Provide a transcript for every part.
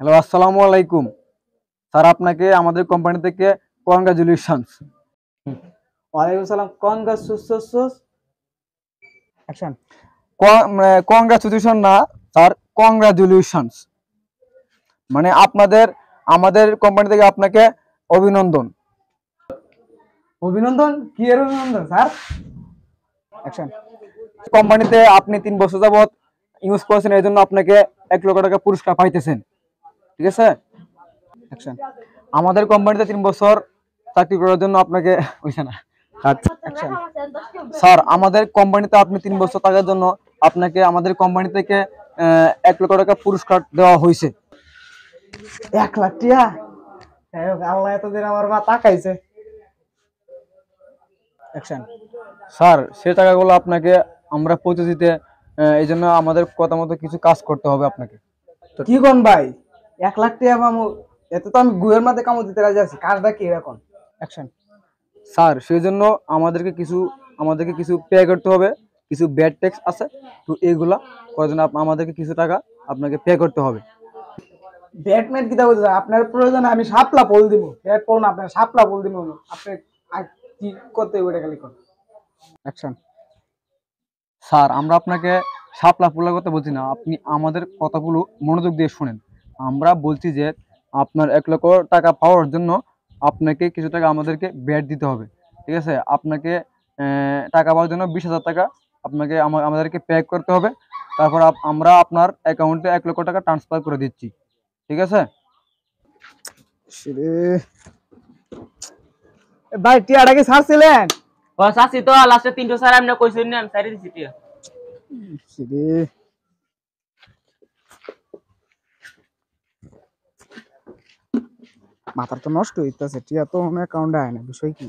Hello, আসসালামু আলাইকুম sir. আপনাকে আমাদের কোম্পানি থেকে কনগ্রাচুলেশনস। ওয়ালাইকুম সালাম। কনগ্রাচুলেশন। অ্যাকশন। কনগ্রাচুলেশন না স্যার, কনগ্রাচুলেশনস মানে আমাদের কোম্পানি থেকে আপনাকে অভিনন্দন। অভিনন্দন? কি এর অভিনন্দন স্যার? অ্যাকশন। কোম্পানিতে আপনি 3 বছর যাবত ইউজ করছেন, এই জন্য আপনাকে 1 লক্ষ টাকা পুরস্কার পাইতেছেন। ঠিক আছে? অ্যাকশন। আমাদের কোম্পানিতে 3 বছর চাকরি করার জন্য আপনাকে হইছে না। অ্যাকশন। স্যার, আমাদের কোম্পানিতে আপনি 3 বছর থাকার জন্য আপনাকে আমাদের কোম্পানি থেকে 1 লক্ষ টাকা পুরস্কার দেওয়া হয়েছে। 1 লাখ টিয়া? আল্লাহ এতদিন আমার মা তাকাইছে। অ্যাকশন। স্যার, সে টাকাগুলো আপনাকে আমরা পৌঁছে দিতে, এই জন্য আমাদের কথা মতো কিছু কাজ করতে হবে আপনাকে। কি কোন ভাই? 1 লাখ টিয়া মামু? এতে তো আমি গুয়ের মাঝে কামড় দিতে রাজি আছি। কাজটা কি এখন? অ্যাকশন। স্যার, সেই জন্য আমাদেরকে কিছু পে করতে হবে, কিছু ব্যাড ট্যাক্স আছে, তো এইগুলা করার জন্য আমাদেরকে কিছু টাকা আপনাকে পে করতে হবে। ব্যাটম্যান কি দাও? আপনার প্রয়োজনে আমি শাপলা বল দিব। ব্যাট বল না, আপনার শাপলা বল দিব। আপনি আর কি করতে ওইটা খালি কোন। অ্যাকশন। স্যার, আমরা আপনাকে শাপলা পোলা করতে বলছি না, আপনি আমাদের কথাগুলো মনোযোগ দিয়ে শুনেন। আমরা বলছি যে আপনার 1 লক্ষ টাকা পাওয়ার জন্য আপনাকে কিছু টাকা আমাদেরকে ব্যাট দিতে হবে। ঠিক আছে? আপনাকে টাকা পাওয়ার জন্য 20,000 টাকা আপনাকে আমাদেরকে পে করতে হবে। তারপর আমরা আপনার অ্যাকাউন্টে 1 লক্ষ টাকা ট্রান্সফার করে দিচ্ছি। ঠিক আছে? ভাই টিয়াটা কি ছাড়ছিলেন? ও সাসি তো লাস্টে 300 স্যার আমনে কইছেন না আমি সাইরে দিছি টিয়া। মাথার তো নষ্ট হইতাছে। টিয়া তো আমার অ্যাকাউন্টে আয় না। বিষয় কি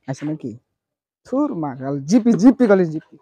আছে নাকি? থুর মা, জিপি জিপি কলেজ জিপি।